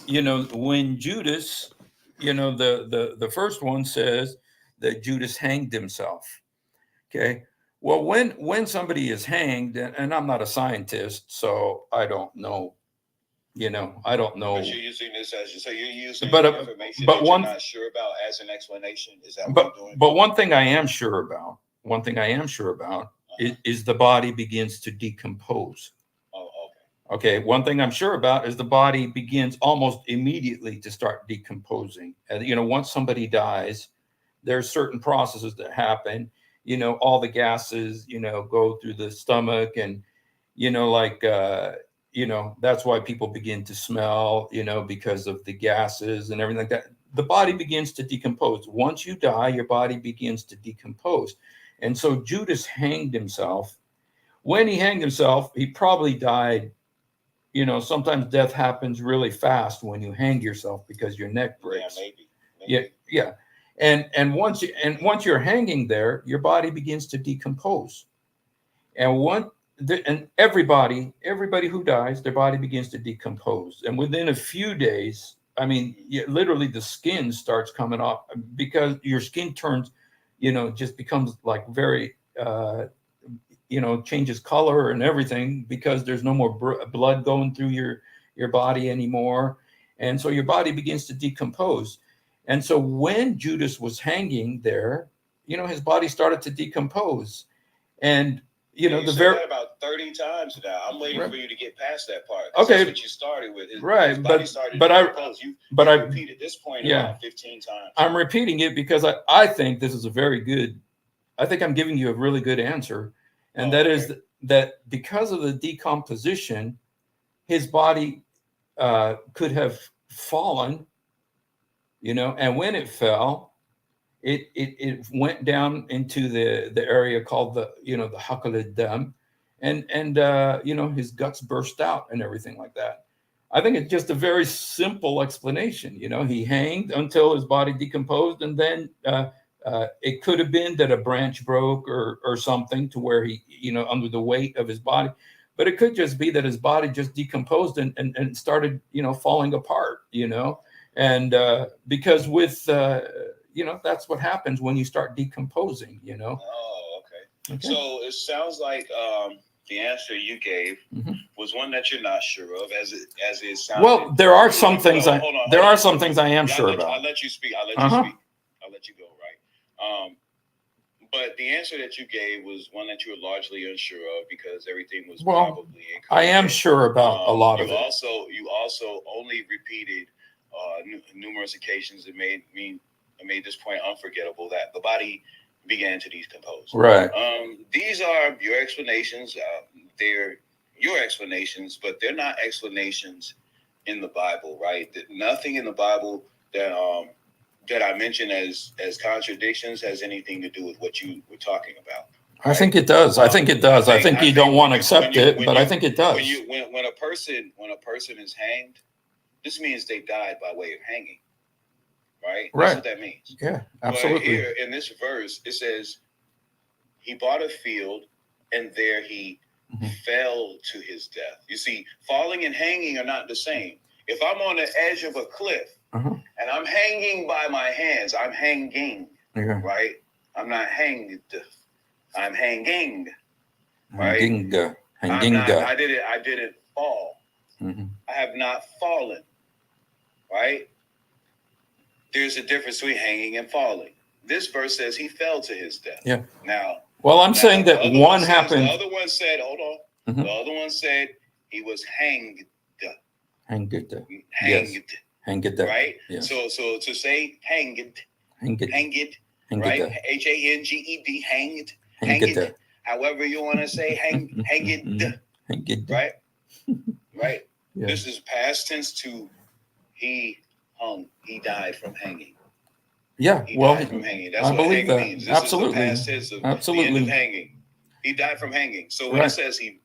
when Judas, the first one says that Judas hanged himself. Okay. Well, when somebody is hanged, and I'm not a scientist, so I don't know. I don't know. But you're using this as so you're using But information but that you're one not sure about as an explanation. Is that what but you're doing? but one thing I am sure about. One thing I am sure about is the body begins to decompose. Oh, Okay, one thing I'm sure about is the body begins almost immediately to start decomposing. Once somebody dies, there's certain processes that happen. All the gases, go through the stomach, and like that's why people begin to smell, because of the gases and everything like that. The body begins to decompose. Once you die, your body begins to decompose. And so Judas hanged himself. When he hanged himself, he probably died. Sometimes death happens really fast when you hang yourself because your neck breaks. Yeah, maybe. Yeah, yeah. And once you're hanging there, your body begins to decompose. And everybody who dies, their body begins to decompose. And within a few days, I mean, literally the skin starts coming off, because your skin turns, just becomes like very changes color and everything, because there's no more blood going through your body anymore. And so your body begins to decompose. And so when Judas was hanging there, his body started to decompose. And you said that about 30 times now. I'm waiting for you to get past that part. Okay, that's what you started with. His body started but to I decompose. You repeated this point about 15 times. I'm repeating it because I think this is a very good. I think I'm giving you a really good answer, and is that because of the decomposition, his body could have fallen, and when it fell, it went down into the area called the Hakalid Dam, and his guts burst out and everything like that. I think it's just a very simple explanation. He hanged until his body decomposed, and then it could have been that a branch broke or something, to where he, under the weight of his body. But it could just be that his body just decomposed and started, falling apart, and because with, that's what happens when you start decomposing, Oh, okay. So it sounds like the answer you gave was one that you're not sure of, as it sounded. Well, there are some things there are some things I am sure about. I'll let you speak. I'll let you speak. I'll let you go, right? But the answer that you gave was one that you were largely unsure of, because everything was probably incorrect. I am sure about a lot of it. You also only repeated numerous occasions that made this point unforgettable, that the body began to decompose. Right. These are your explanations. They're your explanations, but they're not explanations in the Bible, right? Nothing in the Bible that I mentioned as contradictions has anything to do with what you were talking about. Right? I think it does. I think it does. I think you don't want to accept it, but I think it does. When a person is hanged, this means they died by way of hanging. Right? That's what that means. Yeah, absolutely. But here in this verse, it says, he bought a field, and there he fell to his death. You see, falling and hanging are not the same. If I'm on the edge of a cliff and I'm hanging by my hands, I'm hanging, right? I'm not hanged. I'm hanging, right? Hanging. I didn't fall. I have not fallen, right? There's a difference between hanging and falling. This verse says he fell to his death. Yeah. Now, I'm saying that one happened. The other one said, hold on. The other one said he was hanged. Hanged. Hanged. Hanged. Right? Yes. So to say hanged. Hanged. Right? HANGED. Hanged. However you want to say hanged. Hanged. Right? Right? Yeah. This is past tense to he hung. He died from hanging. Yeah, he died from hanging. That's what hanging means. This absolutely. Is the past tense of the end of hanging. He died from hanging. So when it says he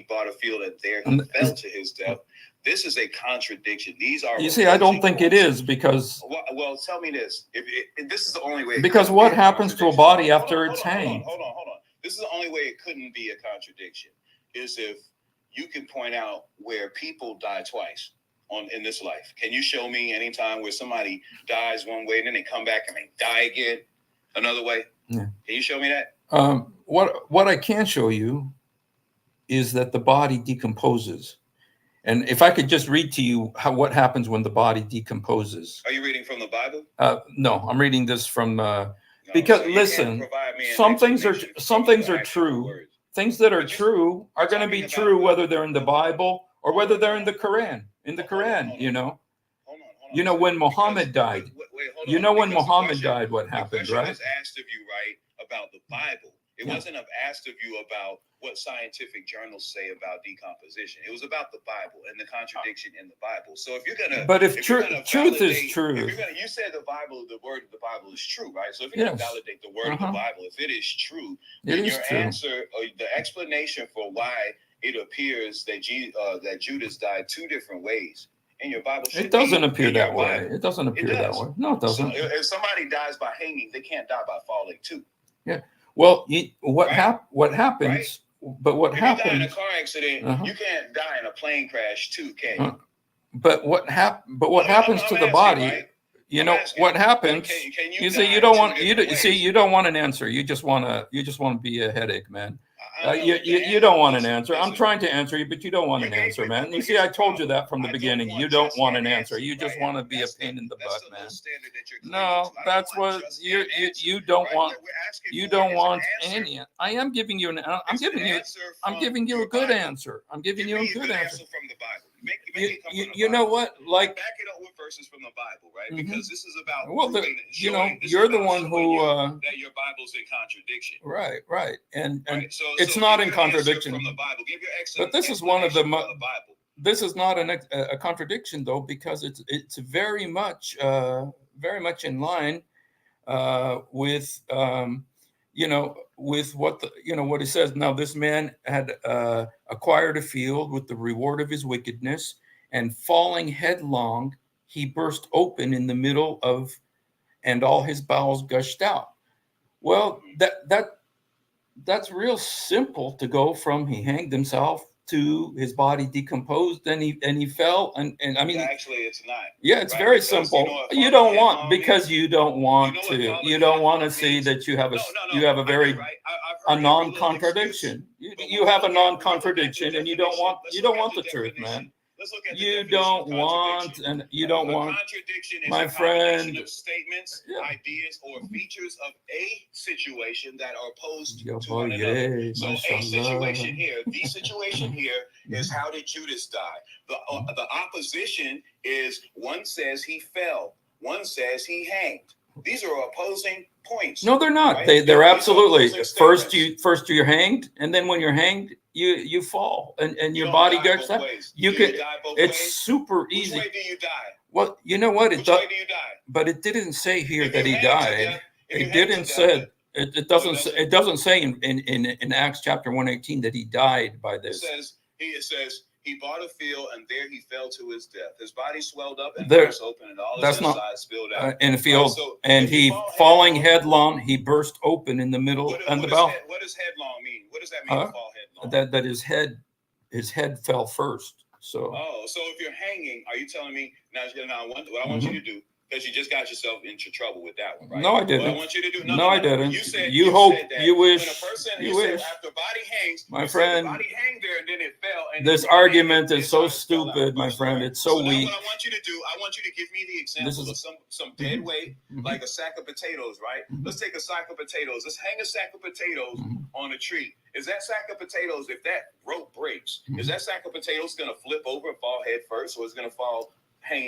bought a field, and there he fell to his death, this is a contradiction. These are. You see, I don't think it is, because. Well, tell me this. If this is the only way. Because what happens to a body after it's hanged? Hold on. This is the only way it couldn't be a contradiction. Is if you can point out where people die twice. in this life? Can you show me any time where somebody dies one way and then they come back and they die again another way? Yeah. Can you show me that? What I can show you is that the body decomposes. And if I could just read to you what happens when the body decomposes. Are you reading from the Bible? No, I'm reading this from because so listen, some things are true. Words. Things that are true are going to be true whether they're in the Bible or whether they're in the Quran. In the Quran, you know. You know when Muhammad died. You know when Muhammad died, what happened, right? The question was asked of you, right, about the Bible. It wasn't asked of you about what scientific journals say about decomposition. It was about the Bible and the contradiction in the Bible. So if you're gonna, but if truth is true, you said the Bible, the word of the Bible is true, right? So if you're gonna validate the word of the Bible, if it is true, then your answer or the explanation for why it appears that Judas died two different ways in your Bible. It doesn't appear that way. It doesn't appear that way. No, it doesn't. So if somebody dies by hanging, they can't die by falling too. Yeah. Well, what happens? Right? But what happens? You die in a car accident, you can't die in a plane crash too, can you? But what happens to the body? Right? You know what happens? Can you say you don't want you don't want an answer. You just want to be a headache, man. You don't want an answer. I'm trying to answer you, but you don't want an answer, man. You see, I told you that from the beginning. You don't want an answer. You just want to be a pain in the butt, man. No, that's what you don't want. You don't want any. I am giving you I'm giving you a good answer. I'm giving you a good answer from the Bible. You know what? Like back it up with verses from the Bible, right? Because this is about you're the one who that your Bible's in contradiction. Right. And so it's not in contradiction. From the Bible. Give your but this is one of the Bible. This is not a contradiction though, because it's very much in line with with what what it says. Now this man had acquired a field with the reward of his wickedness, and falling headlong, he burst open in the middle of, and all his bowels gushed out. Well, that's real simple to go from he hanged himself to his body decomposed and he fell and I mean actually it's not. Yeah, it's very simple. You don't want because you don't want to see that you have a very a non-contradiction. You have a non-contradiction and you don't want the truth, man. You don't want contradiction is my a friend of statements, ideas, or features of a situation that are opposed to one another. So a situation here, the situation here is how did Judas die? The opposition is one says he fell, one says he hanged. These are opposing points. No, they're not. Right? They're absolutely first you're hanged, and then when you're hanged, you fall and your body gets that. You can. It's super easy. Which way do you die? Well, you know what? Which way do you die? But it didn't say here that he died. It didn't say. It doesn't say in Acts chapter 1:18 that he died by this. It says he bought a field and there he fell to his death. His body swelled up and burst open and all his insides spilled out. In a field, and he falling headlong, he burst open in the middle and the bowel. What does headlong mean? What does that mean? Fall headlong. That his head fell first. So. Oh, so if you're hanging, are you telling me now? What I want you to do. Because you just got yourself into trouble with that one, right? No, I didn't. What I want you to do. No, I didn't. You said you hope that you wish. When a person, you wish. After body hangs, my friend. The body hang there and then it fell. And this argument is so stupid, my friend. It's so weak. What I want you to do, I want you to give me the example of some dead weight, like a sack of potatoes, right? Let's take a sack of potatoes. Let's hang a sack of potatoes on a tree. Is that sack of potatoes, if that rope breaks, is that sack of potatoes going to flip over and fall head first, or is it going to fall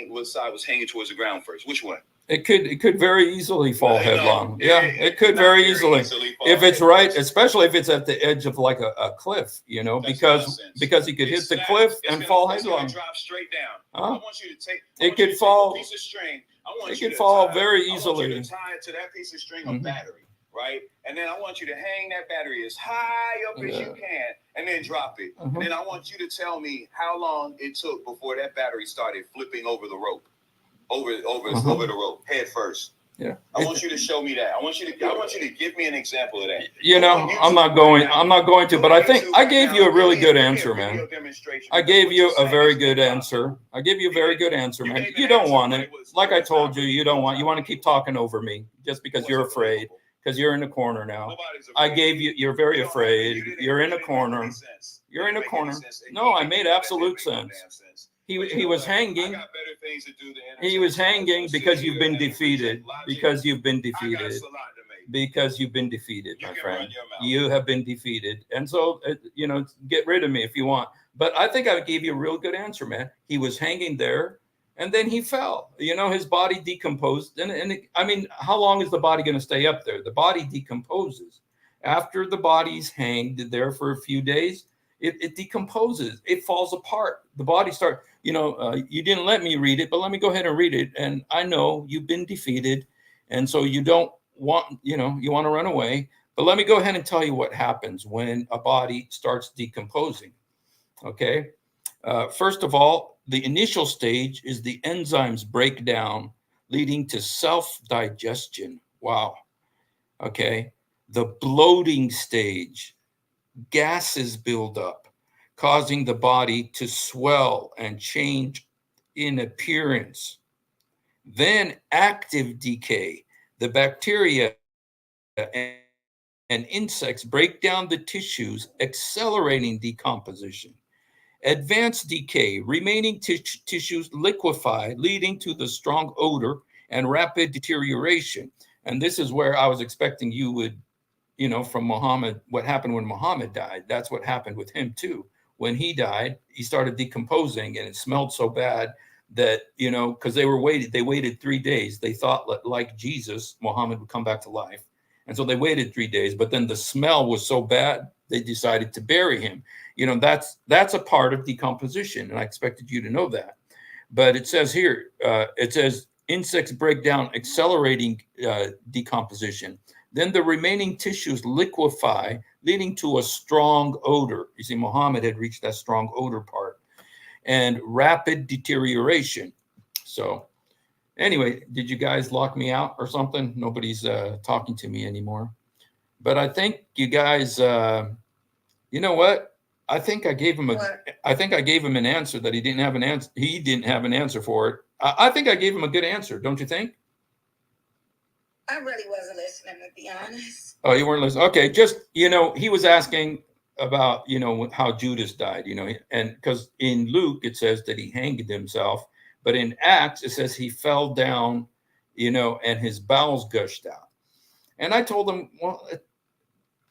what side was hanging towards the ground first? Which one? It could very easily fall headlong. It could very easily if it's right, especially if it's at the edge of like a cliff, because you could hit the cliff and fall headlong. Drop straight down. I want you to take. It could fall. Piece of string. It could fall very easily. I want you to tie it to that piece of string of battery, right? And then I want you to hang that battery as high up as you can, and then drop it. And then I want you to tell me how long it took before that battery started flipping over the rope. Over the rope, head first. Yeah. I want you to show me that. I want you to give me an example of that. You know, I'm not going to, but I think I gave you a really good answer, man. I gave you a very good answer. I gave you a very good answer, man. You don't want it. Like I told you, you want to keep talking over me just because you're afraid, because you're in the corner now. I gave you, you're very afraid. You're in a corner. You're in a corner. No, I made absolute sense. He was hanging. He was hanging because you've been defeated. Because you've been defeated. Because you've been defeated, my friend. You have been defeated. And so, you know, get rid of me if you want. But I think I gave you a real good answer, man. He was hanging there and then he fell. You know, his body decomposed. I mean, how long is the body going to stay up there? The body decomposes. After the body's hanged there for a few days, it decomposes. It falls apart. The body starts, you know, you didn't let me read it, but let me go ahead and read it. And I know you've been defeated. And so you don't want, you know, you want to run away. But let me go ahead and tell you what happens when a body starts decomposing. Okay. First of all, the initial stage is the enzymes break down, leading to self-digestion. Wow. Okay. The bloating stage, gases build up, causing the body to swell and change in appearance. Then active decay, the bacteria and insects break down the tissues, accelerating decomposition. Advanced decay, remaining tissues liquefy, leading to the strong odor and rapid deterioration. And this is where I was expecting you would, you know, from Muhammad, what happened when Muhammad died. That's what happened with him too. When he died, he started decomposing and it smelled so bad that, you know, because they waited 3 days. They thought like Jesus, Muhammad would come back to life. And so they waited 3 days, but then the smell was so bad, they decided to bury him. You know, that's a part of decomposition. And I expected you to know that. But it says here, it says insects break down, accelerating decomposition. Then the remaining tissues liquefy, leading to a strong odor. You see, Muhammad had reached that strong odor part. And rapid deterioration. So anyway, did you guys lock me out or something? Nobody's talking to me anymore. But I think you guys, you know what? I think I gave him an answer that he didn't have an answer. He didn't have an answer for it. I think I gave him a good answer. Don't you think? I really wasn't listening, to be honest. Oh, you weren't listening. Okay. Just, you know, he was asking about, you know, how Judas died, you know, and because in Luke, it says that he hanged himself, but in Acts, it says he fell down, you know, and his bowels gushed out. And I told him, well,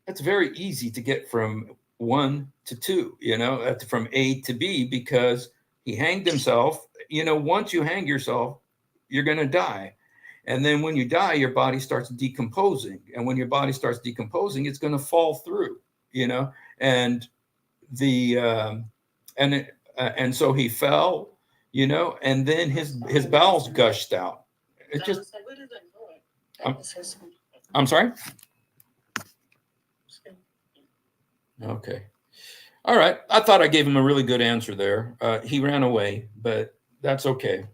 it's very easy to get from 1 to 2, you know, from A to B, because he hanged himself. You know, once you hang yourself, you're going to die. And then when you die, your body starts decomposing. And when your body starts decomposing, it's going to fall through, you know, and and so he fell, you know, and then his bowels gushed out. It just, I'm sorry. Okay. All right. I thought I gave him a really good answer there. He ran away, but that's okay.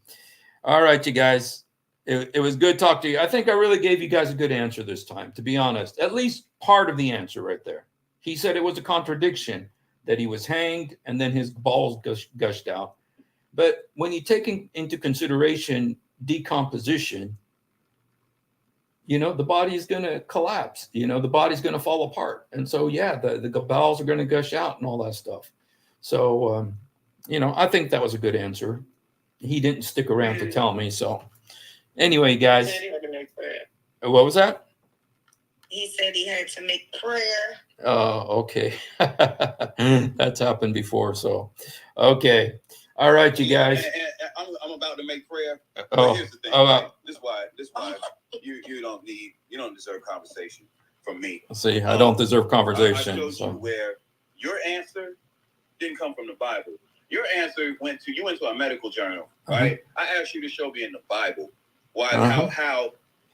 All right, you guys. It was good talking to you. I think I really gave you guys a good answer this time, to be honest. At least part of the answer right there. He said it was a contradiction that he was hanged and then his balls gushed out. But when you take into consideration decomposition, you know, the body is going to collapse. You know, the body's going to fall apart. And so, yeah, the bowels are going to gush out and all that stuff. So, you know, I think that was a good answer. He didn't stick around to tell me. So anyway, guys. He said he had to make prayer. What was that? He said he had to make prayer. Oh, okay. That's happened before. So, okay. All right, you guys. I'm about to make prayer. Oh, here's the thing. This is why you don't deserve conversation from me. See, I don't deserve conversation. I showed you where your answer didn't come from the Bible. Your answer went to a medical journal, right? I asked you to show me in the Bible how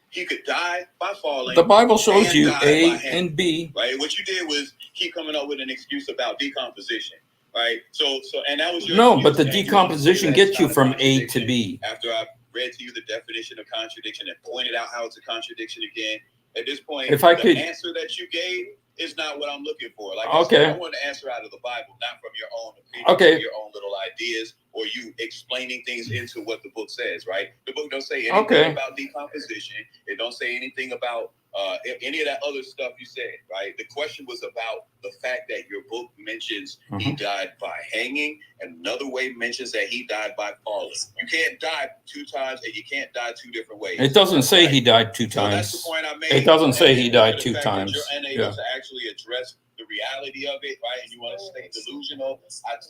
he could die by falling. The Bible shows you A and B. Right. What you did was keep coming up with an excuse about decomposition. Right. So and that was your no, but the decomposition gets you from A to B. After I read to you the definition of contradiction and pointed out how it's a contradiction again. At this point, if I the could, answer that you gave is not what I'm looking for. Like Okay. I said, I want to answer out of the Bible, not from your own opinion, Okay. or your own little ideas, or you explaining things into what the book says, right? The book don't say anything Okay. about decomposition. It don't say anything about any of that other stuff you said, right? The question was about the fact that your book mentions he died by hanging, and another way mentions that he died by falling. You can't die 2 times, and you can't die 2 different ways. it doesn't say he died 2 So times. that's the point I made. It doesn't say And he because died of the 2 fact that times. You're unable Yeah. to actually address the reality of it, right? And you want to stay delusional.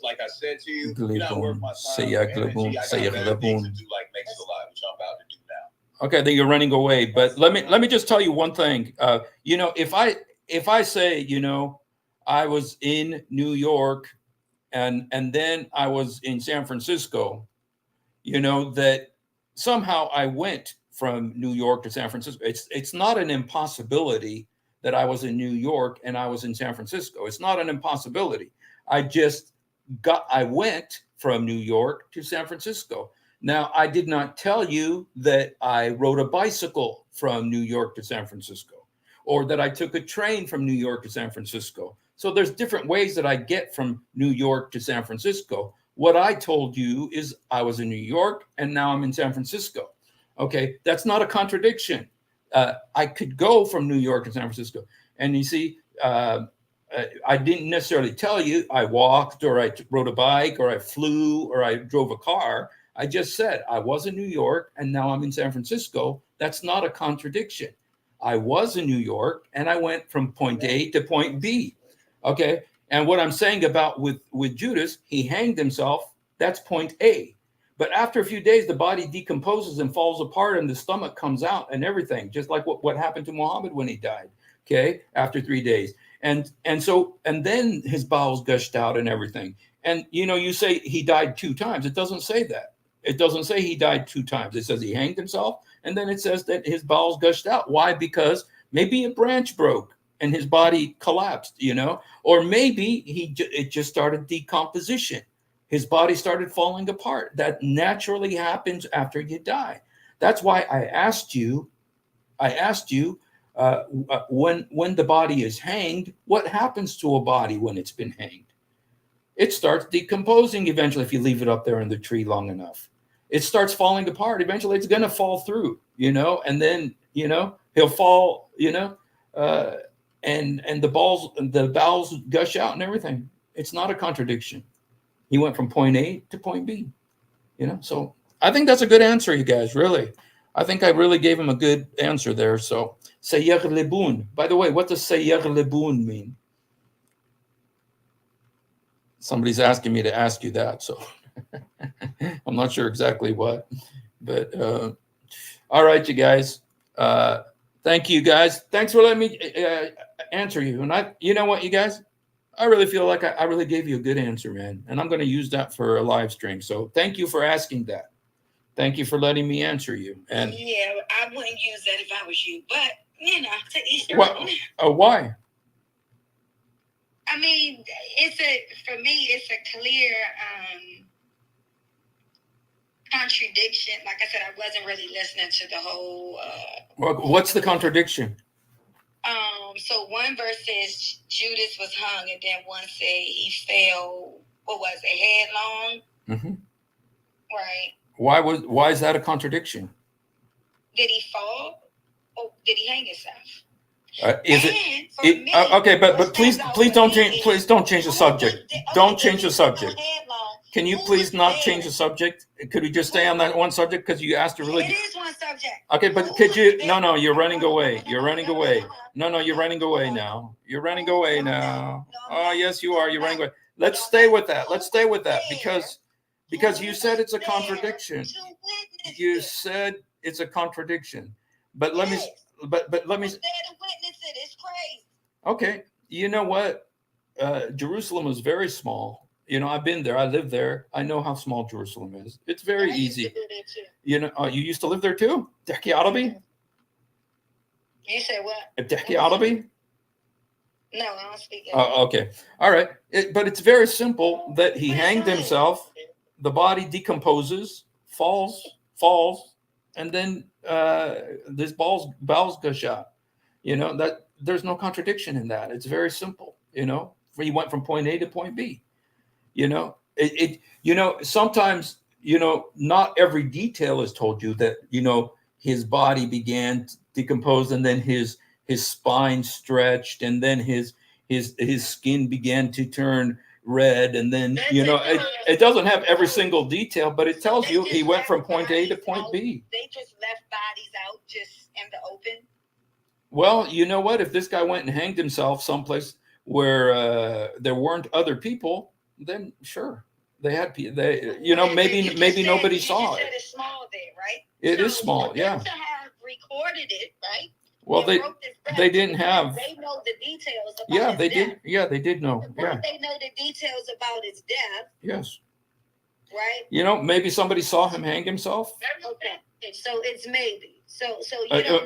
Like I said to you, you're not worth my time. Say or energy. I got better things to do, like makes a lot, which I'm about to do now. Okay, then you're running away. But let me just tell you one thing. You know, if I say, you know, I was in New York and then I was in San Francisco, you know, that somehow I went from New York to San Francisco. It's not an impossibility that I was in New York and I was in San Francisco. It's not an impossibility. I went from New York to San Francisco. Now, I did not tell you that I rode a bicycle from New York to San Francisco, or that I took a train from New York to San Francisco. So there's different ways that I get from New York to San Francisco. What I told you is I was in New York and now I'm in San Francisco. Okay, that's not a contradiction. I could go from New York to San Francisco. And you see, I didn't necessarily tell you I walked or I rode a bike or I flew or I drove a car. I just said I was in New York and now I'm in San Francisco. That's not a contradiction. I was in New York and I went from point A to point B. Okay. And what I'm saying about with Judas, he hanged himself. That's point A. But after a few days, the body decomposes and falls apart and the stomach comes out and everything, just like what happened to Muhammad when he died. Okay. After 3 days. And then his bowels gushed out and everything. And, you know, you say he died 2 times. It doesn't say that. It doesn't say he died 2 times. It says he hanged himself. And then it says that his bowels gushed out. Why? Because maybe a branch broke and his body collapsed, you know, or maybe it just started decomposition. His body started falling apart. That naturally happens after you die. That's why I asked you when the body is hanged, what happens to a body when it's been hanged? It starts decomposing eventually if you leave it up there in the tree long enough. It starts falling apart. Eventually it's going to fall through, you know, and then, you know, he'll fall, you know, and the bowels gush out and everything. It's not a contradiction. He went from point A to point B, you know. So I think that's a good answer, you guys, really. I think I really gave him a good answer there. So Sayer Lebun. By the way, what does Sayer Lebun mean? Somebody's asking me to ask you that, so I'm not sure exactly what. But all right, you guys. Thank you, guys. Thanks for letting me answer you. And you know what, you guys? I really feel like I really gave you a good answer, man. And I'm going to use that for a live stream. So thank you for asking that. Thank you for letting me answer you. And yeah, I wouldn't use that if I was you. But, you know, to each their own. Why? I mean, for me, it's a clear contradiction. Like I said, I wasn't really listening to the whole. What's the contradiction? So one verse says Judas was hung, and then one said he fell. What was it? Headlong. Mm-hmm. Right. Why is that a contradiction? Did he fall? Or did he hang himself? Okay, but please don't change the subject. Don't change the subject. Can you please not change the subject? Could we just stay on that one subject? Because you asked a really. It is one subject. Okay, but could you? No, you're running away. You're running away. No, you're running away now. You're running away now. Oh, yes, you are. You're running away. Let's stay with that. Let's stay with that because you said it's a contradiction. You said it's a contradiction. But let me. But let me. It's crazy. Okay, you know what? Jerusalem is very small. You know, I've been there. I live there. I know how small Jerusalem is. It's very easy. You know, you used to live there too? Deki Arabi? You said what? Deki Arabi? No, I don't speak. Okay. All right. But it's very simple that he hanged himself. The body decomposes, falls, and then this bowels gush out. That there's no contradiction in that. It's very simple. He went from point A to point B. Sometimes not every detail is told you that his body began to decompose, and then his spine stretched, and then his skin began to turn red, and then it doesn't have every single detail, but it tells you he went from point A to point B. They just left bodies out just in the open. Well, you know what? If this guy went and hanged himself someplace where there weren't other people, then sure, they had. Maybe nobody saw it. It's small there, right? It is small, yeah. To have recorded it, right? Well, they didn't have. They know the details about. Yeah, they did. Yeah, they did know. Yeah. They know the details about his death. Yes. Right. Maybe somebody saw him hang himself. Okay. So it's maybe. So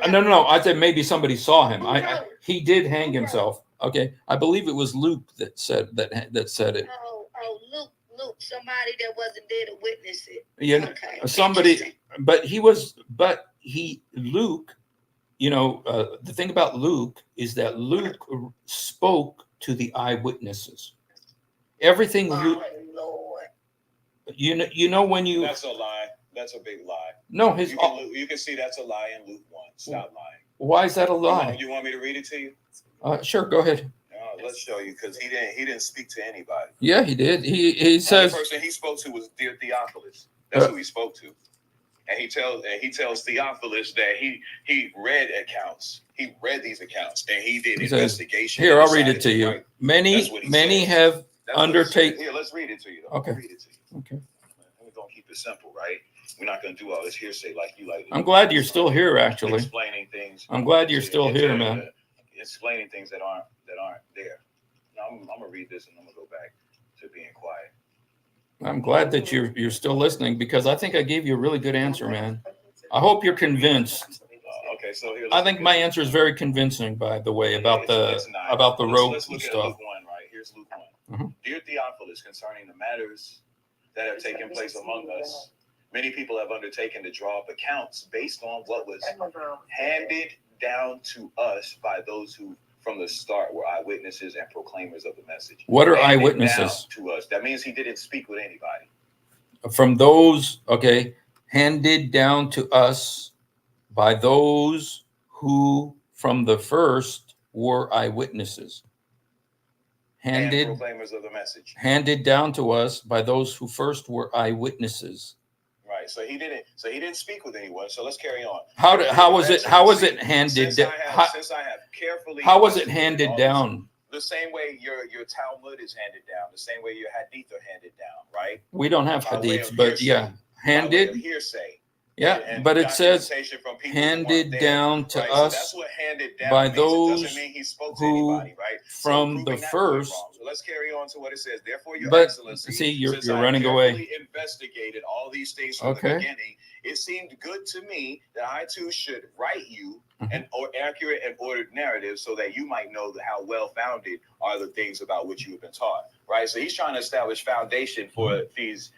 no. I said maybe somebody saw him. He did hang himself. Okay. I believe it was Luke that said it. Oh, Luke, somebody that wasn't there to witness it. Yeah. Okay. Somebody, but Luke. The thing about Luke is that Luke spoke to the eyewitnesses. Everything Luke. Lord. When you. That's a lie. That's a big lie. No, you can see that's a lie in Luke 1. Stop lying. Why is that a lie? You want me to read it to you? Sure, go ahead. Let's show you, because he didn't speak to anybody. Yeah, he did. He says the person he spoke to was dear Theophilus. That's who he spoke to, and he tells Theophilus that he read accounts. He read these accounts, and he did investigation. Here, I'll read it to you. Right. Many have undertaken. Here, let's read it to you. Okay. Read it to you. Okay. We're gonna keep it simple, right? We're not gonna do all this hearsay like you like. I'm glad you're still here. Actually, explaining things. I'm glad you're still here, man. Explaining things that aren't there. Now I'm gonna read this and I'm gonna go back to being quiet. I'm glad that you're still listening, because I think I gave you a really good answer, man. I hope you're convinced. Okay, so here, I think my answer is very convincing, by the way, about the rope let's look stuff. At Luke 1, right? Here's Luke 1. Mm-hmm. Dear Theophilus, concerning the matters that have taken place among us, many people have undertaken to draw up accounts based on what was handed down to us by those who from the start were eyewitnesses and proclaimers of the message. What are eyewitnesses? To us. That means he didn't speak with anybody. From those, okay, handed down to us by those who from the first were eyewitnesses. And proclaimers of the message. Handed down to us by those who first were eyewitnesses. Right. So he didn't speak with anyone. So let's carry on. How was it handed down? How was it handed down? The same way your Talmud is handed down, the same way your Hadith are handed down, right? We don't have Hadiths, but yeah, handed. Hearsay. Yeah, but it says handed down to us. So that's what handed down by means. those it doesn't mean he spoke to who anybody, right? from the first. So let's carry on to what it says. Therefore, Your Excellency, see, you're I running away. Investigated all these things from the beginning. It seemed good to me that I too should write you an accurate and ordered narrative, so that you might know how well founded are the things about which you have been taught. Right. So he's trying to establish foundation for these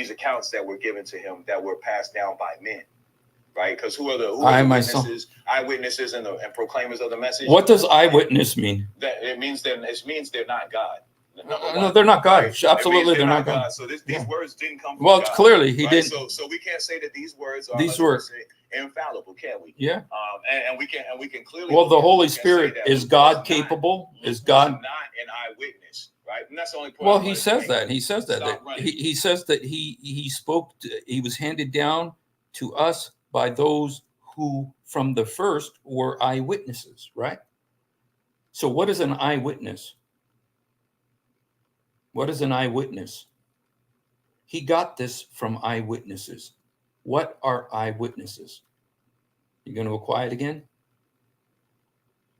accounts that were given to him, that were passed down by men, right? Because who are the eyewitnesses and proclaimers of the message? What does eyewitness mean? That it means they're not God. No, they're not God. Right? Absolutely, they're not God. So these words didn't come from God. Clearly he didn't. So we can't say that these words are infallible, can we? Yeah. And we can clearly. Well, the Holy Spirit is God capable? Is God not an eyewitness? Right, and that's the only point. Well, he says that. He says that. He says that he spoke. He was handed down to us by those who, from the first, were eyewitnesses. Right. So, what is an eyewitness? What is an eyewitness? He got this from eyewitnesses. What are eyewitnesses? You're going to go quiet again?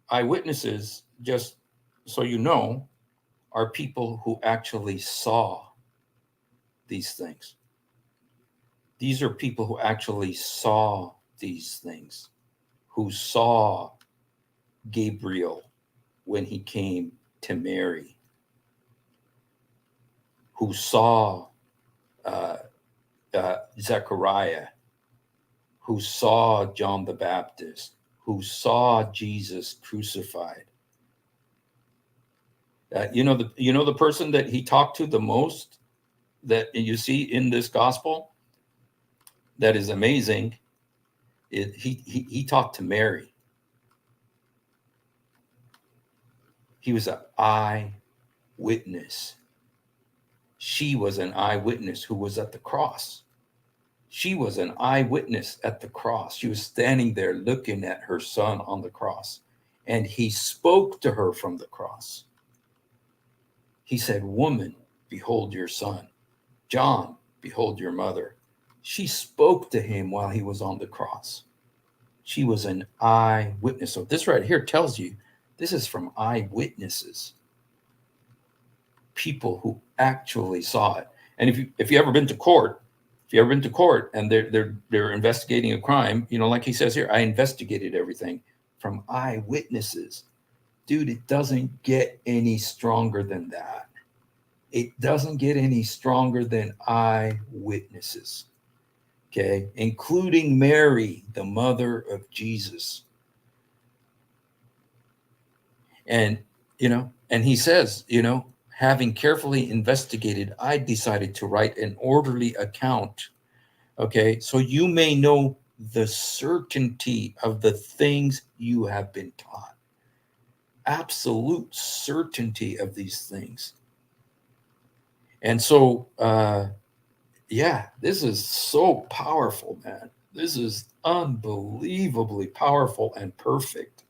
Eyewitnesses, just so you know, are people who actually saw these things. These are people who actually saw these things, who saw Gabriel when he came to Mary, who saw Zechariah, who saw John the Baptist, who saw Jesus crucified. You know the person that he talked to the most that you see in this gospel that is amazing. He talked to Mary. He was an eyewitness. She was an eyewitness who was at the cross. She was an eyewitness at the cross. She was standing there looking at her son on the cross. And he spoke to her from the cross. He said, "Woman, behold your son. John, behold your mother." She spoke to him while he was on the cross. She was an eyewitness. So this right here tells you this is from eyewitnesses, people who actually saw it. And if you ever been to court, and they're investigating a crime, you know, like he says here, I investigated everything from eyewitnesses. Dude, it doesn't get any stronger than that. It doesn't get any stronger than eyewitnesses. Okay, including Mary, the mother of Jesus. And, you know, and he says, you know, having carefully investigated, I decided to write an orderly account. Okay, so you may know the certainty of the things you have been taught. Absolute certainty of these things. And so, yeah, this is so powerful, man. This is unbelievably powerful and perfect.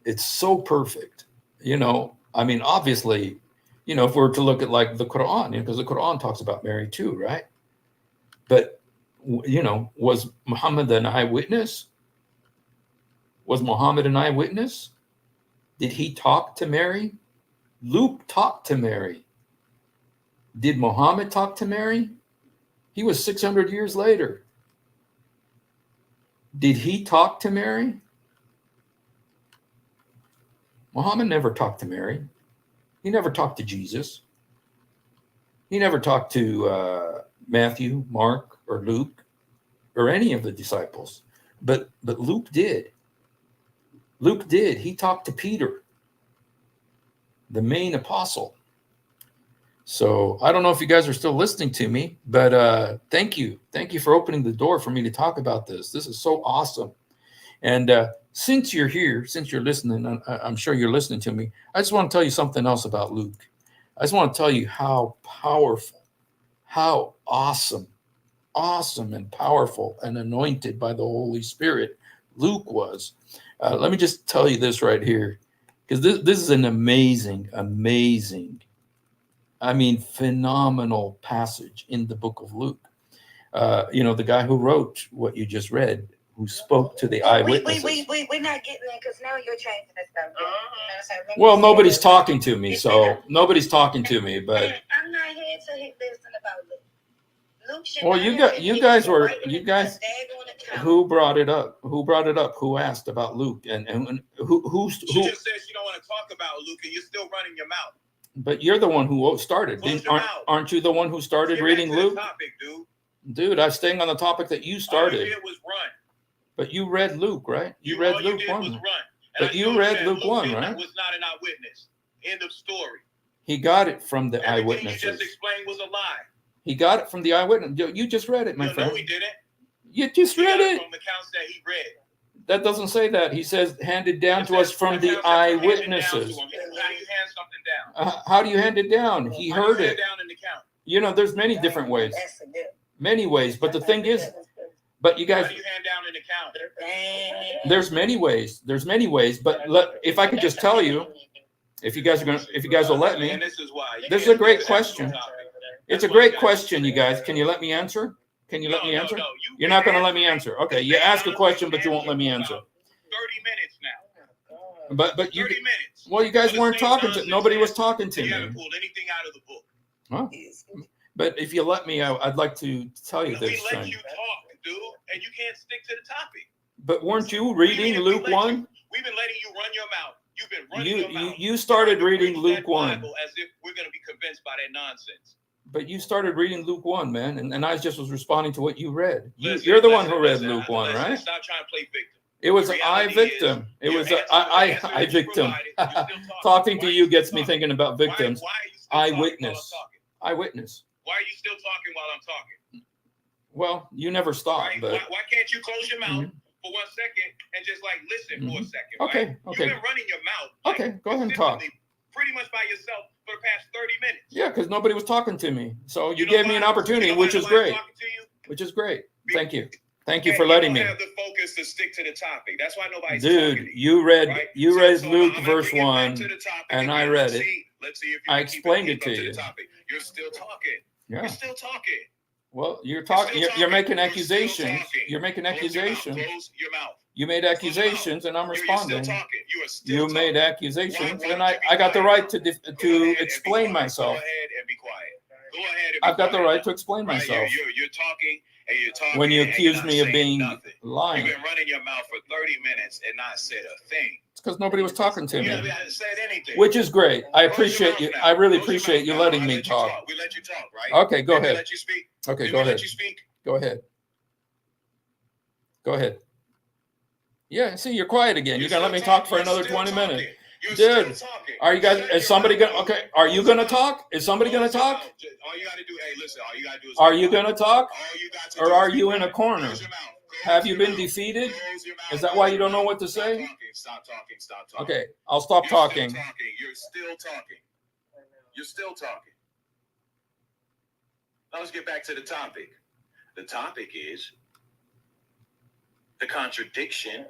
It's so perfect. You know, I mean, obviously, you know, if we're to look at like the Quran, because the Quran talks about Mary too, right? But, you know, was Muhammad an eyewitness? Was Muhammad an eyewitness? Did he talk to Mary? Luke talked to Mary. Did Muhammad talk to Mary? He was 600 years later. Did he talk to Mary? Muhammad never talked to Mary. He never talked to Jesus. He never talked to Matthew, Mark, or Luke, or any of the disciples. But Luke did. Luke did. He talked to Peter, the main apostle. So I don't know if you guys are still listening to me, but thank you. Thank you for opening the door for me to talk about this. This is so awesome. And since you're here, since you're listening, I'm sure you're listening to me, I just want to tell you something else about Luke. I just want to tell you how powerful, how awesome and powerful and anointed by the Holy Spirit Luke was. Let me just tell you this right here, because this is an amazing, I mean, phenomenal passage in the book of Luke. You know, the guy who wrote what you just read, who spoke to the eyewitnesses. We're not getting there because now you're changing this stuff. Well, nobody's talking to me, so nobody's talking to me, but I'm not here to listen about Luke. Well, you guys who brought it up? Who asked about Luke? And who She just said she don't want to talk about Luke, and you're still running your mouth. But you're the one who started. Aren't you the one who started reading Luke? Topic, dude, I'm staying on the topic that you started. All you did was run. But you read Luke, right? You read Luke 1. But you read Luke 1, right? Was not an eyewitness. End of story. He got it from the Everything eyewitnesses. you just explained was a lie. He got it from the eyewitness. You just read it, my friend. No, he didn't. You just read it. From the accounts that he read. That doesn't say that. He says handed down to us from the eyewitnesses. How do you hand something down? How do you hand it down? He heard it. Down in the count? You know, there's many different ways. Many ways. But the thing is, but you guys, how do you hand down an account? There's many ways. There's many ways. But if I could just tell you, if you guys will let me, and this is why. This is a great question. It's a great question, you guys. Can you let me answer? Can you let me answer? No. You're not going to let me answer. Okay, you ask a question, but you won't let me answer. 30 minutes now. But you. 30 minutes. Well, you guys weren't talking to. Nobody was talking to You me. haven't pulled anything out of the book. Huh? But if you let me, I'd like to tell you this. We let you talk, dude, and you can't stick to the topic. But weren't you reading Luke 1? We've been letting you run your mouth. You've been running your mouth. You started reading Luke 1. As if we're going to be convinced by that nonsense. But you started reading Luke 1, man, and I just was responding to what you read. Listen, You're the one who read listen, Luke 1, listen, right? Stop trying to play victim. It was The I reality victim. It your was answer- I the answer that you victim. provided, you're still talking. Talking Why to are you still gets me talking? thinking about victims. Why are you still talking while I'm Eyewitness. talking? Eyewitness. Why are you still talking while I'm talking? Well, you never stop, Right? but Why can't you close your mouth for 1 second and just like listen for a second? Right? Okay, okay. You've been running your mouth. Like, Okay, go ahead and talk. Pretty much by yourself for the past 30 minutes. Yeah, because nobody was talking to me. So you know gave me an why? opportunity, You know which why is nobody's great. talking to you? Which is great. Be- Thank you. Thank you for letting me. You don't have the focus to stick to the topic. That's why nobody's Dude, talking to you read right? you So- read so Luke I'm gonna verse bring it back 1, to the topic and I again. read Let's it. see if you I can keep explained it it to the you. topic. You're still talking. Yeah. You're still talking. Well, you're still talking. You're talking. making You're still accusations. talking. You're making Close your mouth. accusations. Close your mouth. You made Close your accusations, and I'm You're responding. still talking. You are still You talking. made accusations, Why and don't you be I got the quiet? right to Go ahead and be explain quiet. myself. Go ahead and be quiet. Go ahead and be I've got the quiet right now. to explain Right? myself. You're talking and you're talking. When you and accuse you're me not of saying being nothing. lying, You've been running your mouth for 30 minutes and not said a thing. it's because nobody was talking to You me, haven't said anything. which is great. I Close your appreciate mouth you. now. I really Close your appreciate mouth you now. letting I me let you talk. We let you talk, right? Okay, go Did we ahead. let you speak? Okay, Did go we ahead. let you speak? Go ahead. Go ahead. Yeah, see, you're quiet again. You're gonna let me talk for another 20 minutes. Dude, are you guys? Is somebody gonna? Okay, are you gonna talk? Is somebody gonna talk? All you gotta do, hey, listen. All you gotta do is. Are you gonna talk? All you got to Or do are is you in a corner? close your mouth. Close Have you your been mouth. defeated? Close your mouth. Is that Close why your you don't know mouth. what to say? Stop talking. Stop talking. Okay, I'll stop You're talking. Still talking. You're still talking. You're still talking. Now let's get back to the topic. The topic is the contradiction,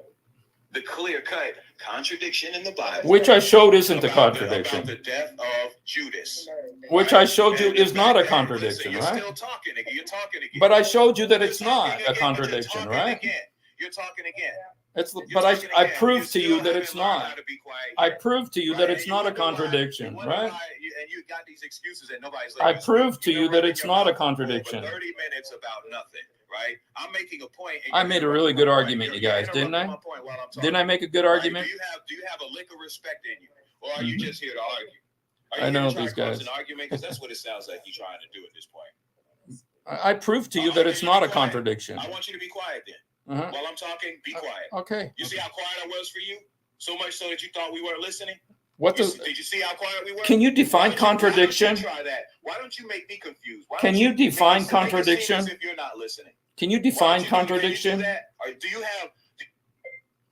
the clear-cut contradiction in the Bible. Which I showed isn't a about contradiction. the death of Judas. Which Right? I showed you And the is not a fact that- contradiction, listen, right? You're still talking again. You're talking again. But I showed you that You're it's talking not again, a but you're contradiction, talking right? Again. You're talking again. It's You're but talking I again. proved to you still that it's haven't learned not. how to be quiet I yet. proved to you Right? that And it's you not a wonder why- contradiction, you wonder right? why and you got these excuses that nobody's I letting you speak. proved to You've you been that running it's your not a mouth for over contradiction. 30 minutes about nothing, right? I'm making a point. and I you're made a really interrupting good my point. argument, you You're guys, didn't I? interrupting my point while I'm talking. Didn't I make a good Right? argument? Do you have a lick of respect in you, or are you just here to argue? Are you I know here to try these to cause guys. an argument? Because that's what it sounds like you're trying to do at this point. I proved to you that it's not a contradiction. I want you to be quiet then. Uh-huh. While I'm talking, be quiet. Okay. You see how quiet I was for you? So much so that you thought we weren't listening? What does? Did you see how quiet we were? Can you define Why contradiction? don't you try that? Why don't you make me confused? Can you define make it seem contradiction? as if you're not listening? Can you Why define don't you do contradiction? that? Or do you have?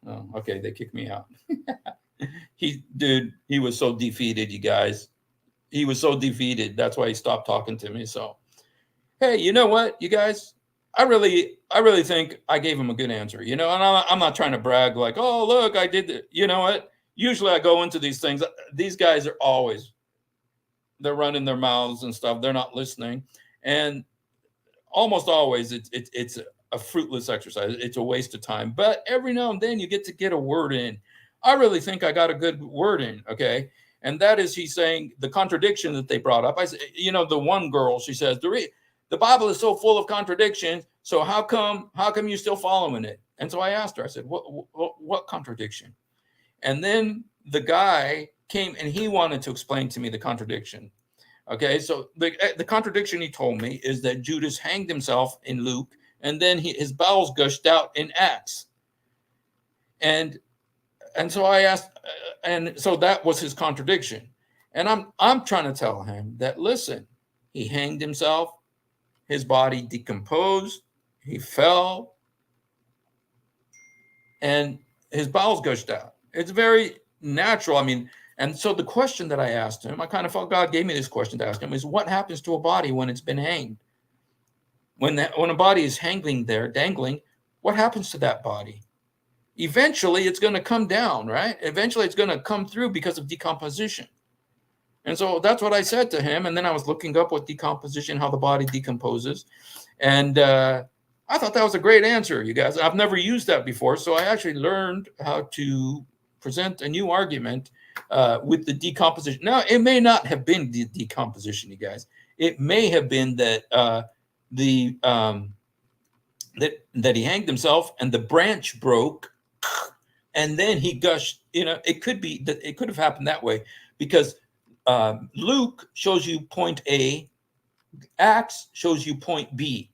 Oh, okay, they kicked me out. He was so defeated, you guys. He was so defeated. That's why he stopped talking to me. So, hey, you know what, you guys? I really think I gave him a good answer. You know, and I'm not trying to brag like, oh, look, I did it. You know what? Usually I go into these things. These guys are they're running their mouths and stuff. They're not listening, and almost always it's a fruitless exercise. It's a waste of time. But every now and then you get to get a word in. I really think I got a good word in. Okay. And that is, he's saying the contradiction that they brought up. I said, you know, the one girl, she says, the Bible is so full of contradictions. So how come you still following it? And so I asked her, I said, what contradiction? And then the guy came and he wanted to explain to me the contradiction. Okay. So the contradiction he told me is that Judas hanged himself in Luke, and then his bowels gushed out in Acts. And so I asked, and so that was his contradiction. And I'm trying to tell him that, listen, he hanged himself, his body decomposed, he fell, and his bowels gushed out. It's very natural. I mean, and so the question that I asked him, I kind of felt God gave me this question to ask him, is what happens to a body when it's been hanged? When a body is hanging there, dangling, what happens to that body? Eventually, it's going to come down, right? Eventually, it's going to come through because of decomposition. And so that's what I said to him. And then I was looking up what decomposition, how the body decomposes. And I thought that was a great answer, you guys. I've never used that before. So I actually learned how to present a new argument with the decomposition. Now, it may not have been the decomposition, you guys. It may have been that that he hanged himself and the branch broke, and then he gushed. You know, it could be that it could have happened that way, because Luke shows you point A, Acts shows you point B.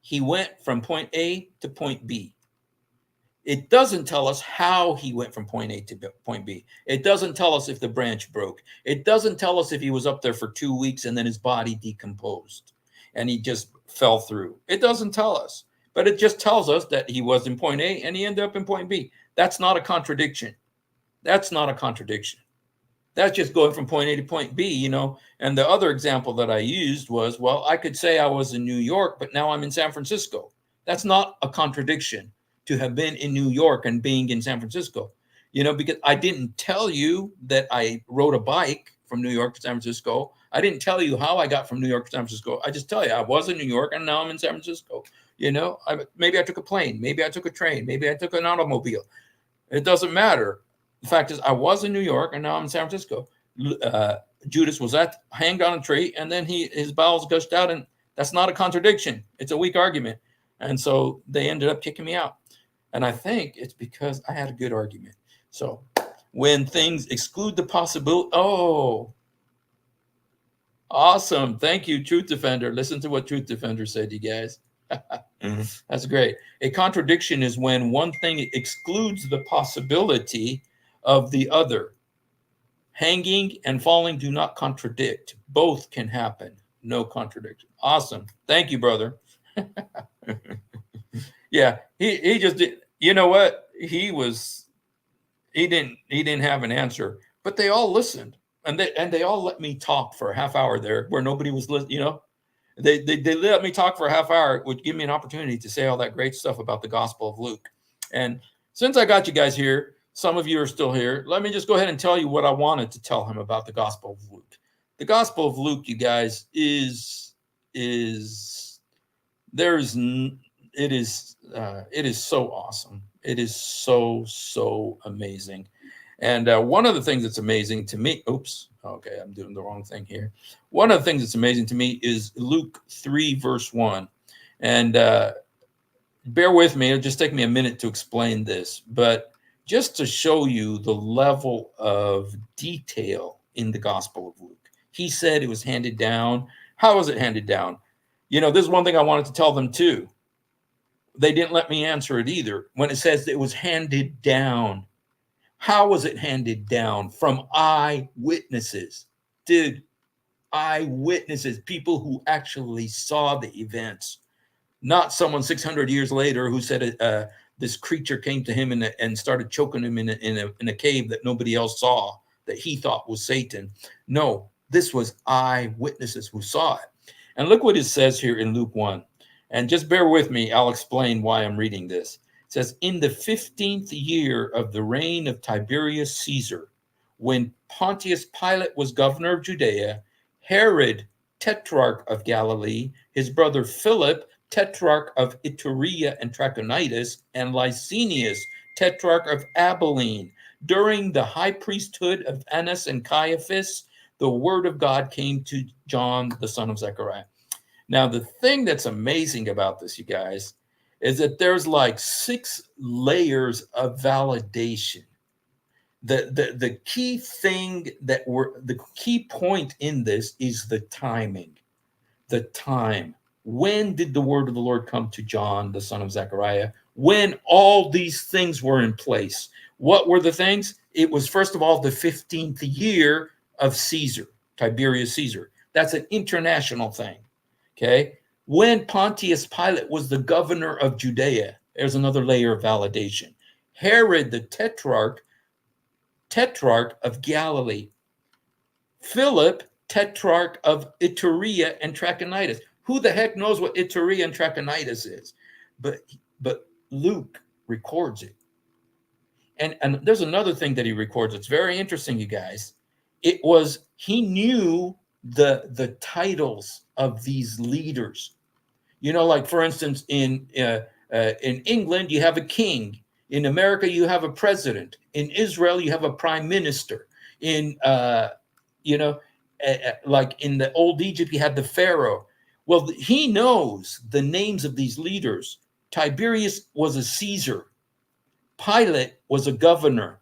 He went from point A to point B. It doesn't tell us how he went from point A to point B. It doesn't tell us if the branch broke. It doesn't tell us if he was up there for 2 weeks and then his body decomposed and he just fell through. It doesn't tell us, but it just tells us that he was in point A and he ended up in point B. That's not a contradiction. That's not a contradiction. That's just going from point A to point B, you know. And the other example that I used was, well, I could say I was in New York, but now I'm in San Francisco. That's not a contradiction to have been in New York and being in San Francisco, you know, because I didn't tell you that I rode a bike from New York to San Francisco. I didn't tell you how I got from New York to San Francisco. I just tell you I was in New York and now I'm in San Francisco. You know, maybe I took a plane, maybe I took a train, maybe I took an automobile. It doesn't matter. The fact is, I was in New York and now I'm in San Francisco. Judas was hanged on a tree and then his bowels gushed out, and that's not a contradiction. It's a weak argument. And so they ended up kicking me out. And I think it's because I had a good argument. So when things exclude the possibility, oh, awesome. Thank you, Truth Defender. Listen to what Truth Defender said, you guys. That's great. A contradiction is when one thing excludes the possibility of the other. Hanging and falling do not contradict. Both can happen. No contradiction. Awesome. Thank you, brother. Yeah, he just did. You know what? He didn't have an answer, but they all listened, and they all let me talk for a half hour there where nobody was listening. You know, they let me talk for a half hour, which gave me an opportunity to say all that great stuff about the Gospel of Luke. And since I got you guys here, some of you are still here. Let me just go ahead and tell you what I wanted to tell him about the Gospel of Luke. The Gospel of Luke, you guys, it is so awesome. It is so amazing. And one of the things that's amazing to me, okay, I'm doing the wrong thing here. One of the things that's amazing to me is Luke 3, verse 1. And bear with me, it'll just take me a minute to explain this, but just to show you the level of detail in the Gospel of Luke. He said it was handed down. How was it handed down? You know, this is one thing I wanted to tell them too. They didn't let me answer it either. When it says it was handed down, how was it handed down? From eyewitnesses. Dude, eyewitnesses, people who actually saw the events, not someone 600 years later who said this creature came to him and started choking him in a cave that nobody else saw, that he thought was Satan. No, this was eyewitnesses who saw it. And look what it says here in Luke 1. And just bear with me, I'll explain why I'm reading this. It says, in the 15th year of the reign of Tiberius Caesar, when Pontius Pilate was governor of Judea, Herod, tetrarch of Galilee, his brother Philip, tetrarch of Iturea and Trachonitis, and Licinius, tetrarch of Abilene, during the high priesthood of Annas and Caiaphas, the word of God came to John, the son of Zechariah. Now, the thing that's amazing about this, you guys, is that there's like 6 layers of validation. The key thing the key point in this is the timing, the time. When did the word of the Lord come to John, the son of Zechariah? When all these things were in place. What were the things? It was, first of all, the 15th year of Caesar, Tiberius Caesar. That's an international thing. Okay. When Pontius Pilate was the governor of Judea, there's another layer of validation. Herod, the tetrarch of Galilee. Philip, tetrarch of Iturea and Trachonitis. Who the heck knows what Iturea and Trachonitis is? But Luke records it. And there's another thing that he records. It's very interesting, you guys. He knew the titles of these leaders. You know, like for instance, in England, you have a king. In America, you have a president. In Israel, you have a prime minister. Like in the old Egypt, you had the Pharaoh. Well, he knows the names of these leaders. Tiberius was a Caesar. Pilate was a governor.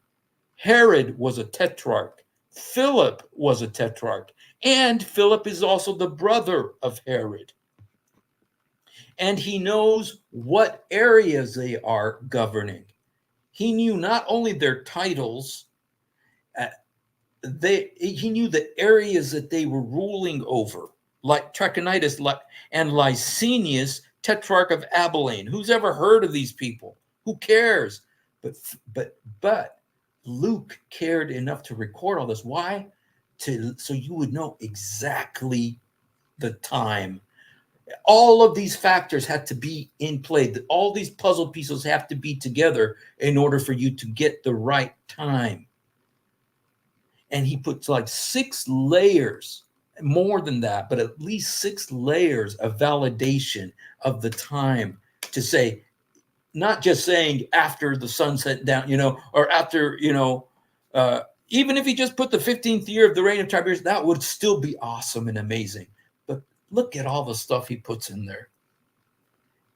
Herod was a tetrarch. Philip was a tetrarch. And Philip is also the brother of Herod. And he knows what areas they are governing. He knew not only their titles, he knew the areas that they were ruling over, like Trachonitis and Licinius, tetrarch of Abilene. Who's ever heard of these people? Who cares? But Luke cared enough to record all this. Why? So you would know exactly the time. All of these factors had to be in play. All these puzzle pieces have to be together in order for you to get the right time. And he puts like 6 layers, more than that, but at least 6 layers of validation of the time to say, not just saying after the sun set down, or after, even if he just put the 15th year of the reign of Tiberius, that would still be awesome and amazing. But look at all the stuff he puts in there.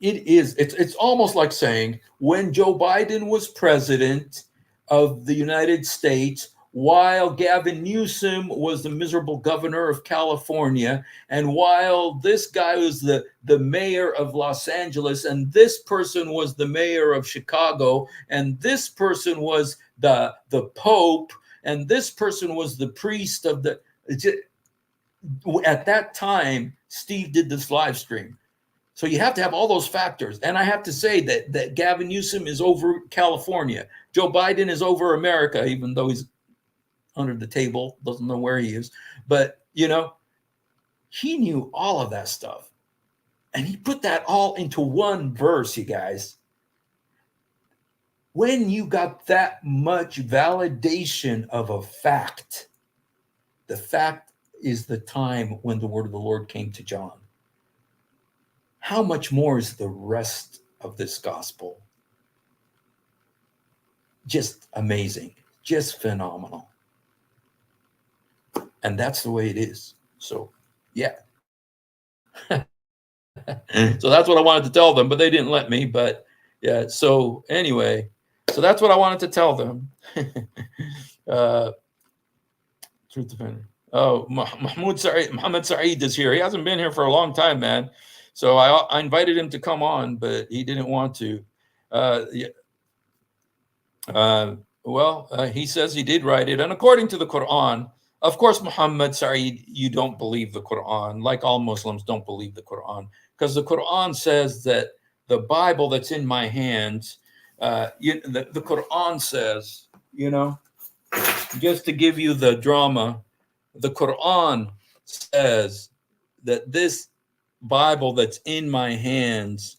It's almost like saying when Joe Biden was president of the United States, while Gavin Newsom was the miserable governor of California, and while this guy was the mayor of Los Angeles, and this person was the mayor of Chicago, and this person was the Pope, and this person was the priest of the... At that time, Steve did this live stream. So you have to have all those factors. And I have to say that Gavin Newsom is over California. Joe Biden is over America, even though he's under the table, doesn't know where he is. But, he knew all of that stuff. And he put that all into one verse, you guys. When you got that much validation of a fact, the fact is the time when the word of the Lord came to John. How much more is the rest of this gospel? Just amazing, just phenomenal. And that's the way it is. So, yeah. So that's what I wanted to tell them, but they didn't let me. But yeah, so anyway, so that's what I wanted to tell them. Truth defender. Oh, Mohammed Saeed is here. He hasn't been here for a long time, man. So I invited him to come on, but he didn't want to. He says he did write it. And according to the Quran, of course, Muhammad Saeed, you don't believe the Quran. Like all Muslims don't believe the Quran. Because the Quran says that the Bible that's in my hands, the Quran says, just to give you the drama, the Quran says that this Bible that's in my hands,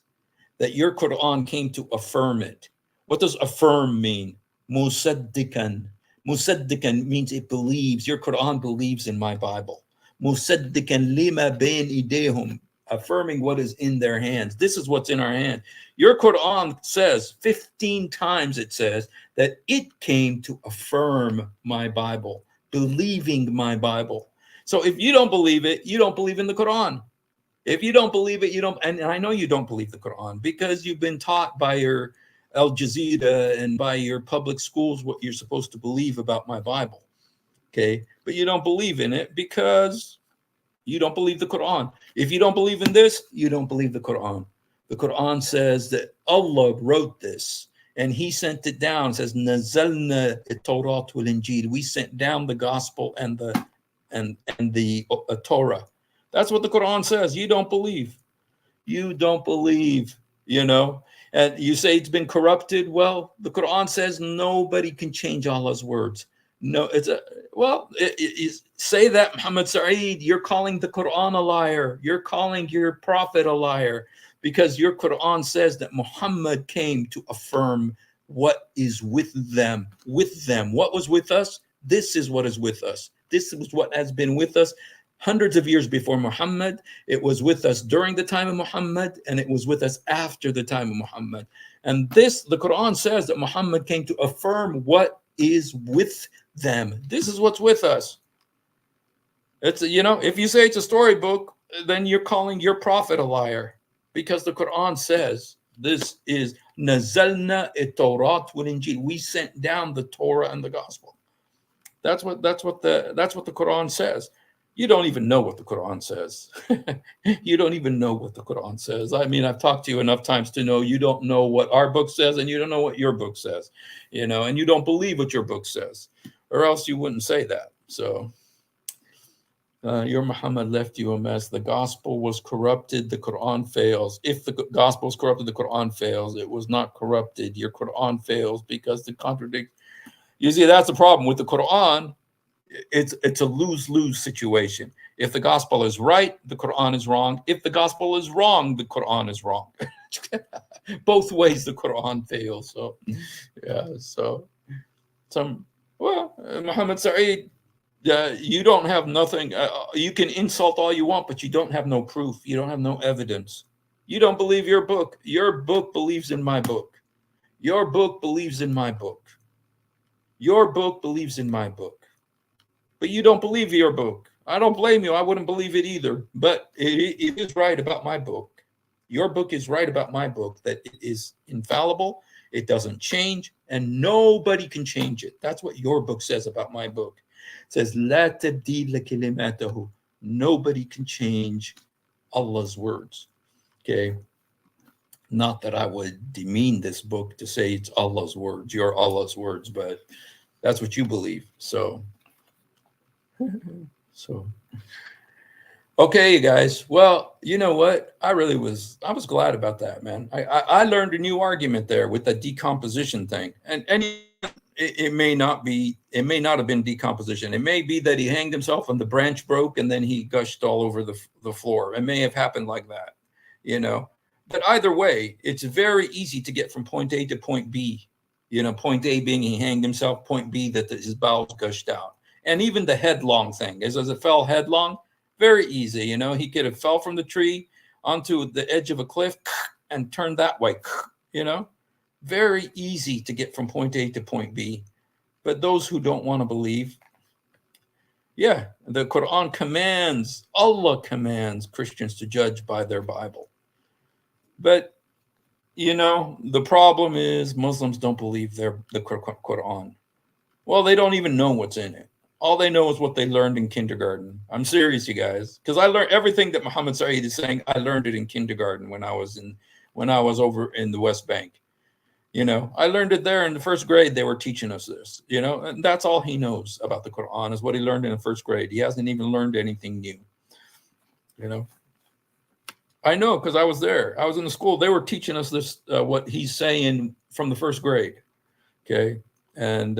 that your Quran came to affirm it. What does affirm mean? Musaddikan. Musaddikan means it believes. Your Quran believes in my Bible. Musaddikan lima bain idehum, affirming what is in their hands. This is what's in our hand. Your Quran says 15 times, it says that it came to affirm my Bible, believing my Bible. So if you don't believe it, you don't believe in the Quran. If you don't believe it, you don't. And I know you don't believe the Quran because you've been taught by your Al Jazeera and by your public schools what you're supposed to believe about my Bible. Okay. But you don't believe in it because you don't believe the Quran. If you don't believe in this, you don't believe the Quran. The Quran says that Allah wrote this and he sent it down. It says, Nazalna at-Tawrat wal-Injil. We sent down the gospel and the Torah. That's what the Quran says. You don't believe. You don't believe, And you say it's been corrupted. Well, the Quran says nobody can change Allah's words. No, say that, Muhammad Saeed, you're calling the Quran a liar. You're calling your prophet a liar because your Quran says that Muhammad came to affirm what is with them. With them. What was with us? This is what is with us. This is what has been with us hundreds of years before Muhammad. It was with us during the time of Muhammad, and it was with us after the time of Muhammad. And this, the Quran says that Muhammad came to affirm what is with them. This is what's with us. It's, if you say it's a storybook, then you're calling your prophet a liar because the Quran says this is Nazalna at-Tawrat wal-Injil. We sent down the Torah and the gospel. That's what the Quran says. You don't even know what the Quran says. You don't even know what the Quran says. I mean, I've talked to you enough times to know you don't know what our book says, and you don't know what your book says, and you don't believe what your book says, or else you wouldn't say that. So your Muhammad left you a mess. The gospel was corrupted. The Quran fails. If the gospel is corrupted, the Quran fails. It was not corrupted. Your Quran fails because the contradict. You see, that's the problem with the Quran. It's a lose-lose situation. If the gospel is right, the Quran is wrong. If the gospel is wrong, the Quran is wrong. Both ways the Quran fails. So, yeah. So, Muhammad Sa'id, you don't have nothing. You can insult all you want, but you don't have no proof. You don't have no evidence. You don't believe your book. Your book believes in my book. Your book believes in my book. Your book believes in my book. But you don't believe your book. I don't blame you. I wouldn't believe it either. But it is right about my book. Your book is right about my book, that it is infallible. It doesn't change, and nobody can change it. That's what your book says about my book. It says, "La tabdila kalimatahu." Nobody can change Allah's words. Okay. Not that I would demean this book to say it's Allah's words. You're Allah's words, but that's what you believe. So. Okay, you guys. Well, you know what? I was glad about that, man. I learned a new argument there with the decomposition thing. And it may not have been decomposition. It may be that he hanged himself and the branch broke and then he gushed all over the floor. It may have happened like that, But either way, it's very easy to get from point A to point B. Point A being he hanged himself, point B that his bowels gushed out. And even the headlong thing, as it fell headlong, very easy. He could have fell from the tree onto the edge of a cliff and turned that way. Very easy to get from point A to point B. But those who don't want to believe, the Quran commands, Allah commands Christians to judge by their Bible. But, the problem is Muslims don't believe the Quran. Well, they don't even know what's in it. All they know is what they learned in kindergarten. I'm serious, you guys, because I learned everything that Muhammad Sa'id is saying. I learned it in kindergarten when I was over in the West Bank. I learned it there in the first grade. They were teaching us this, and that's all he knows about the Quran is what he learned in the first grade. He hasn't even learned anything new. I know because I was there. I was in the school. They were teaching us this, what he's saying from the first grade. Okay, and.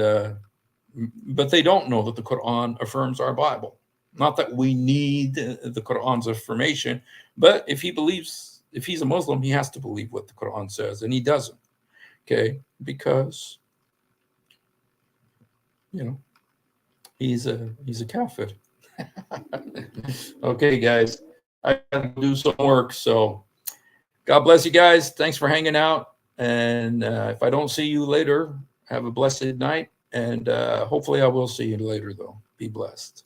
But they don't know that the Quran affirms our Bible. Not that we need the Quran's affirmation, but if he's a Muslim, he has to believe what the Quran says, and he doesn't. Okay, because he's a kafir. Okay, guys, I got to do some work. So God bless you guys. Thanks for hanging out. And if I don't see you later, have a blessed night. And hopefully I will see you later, though. Be blessed.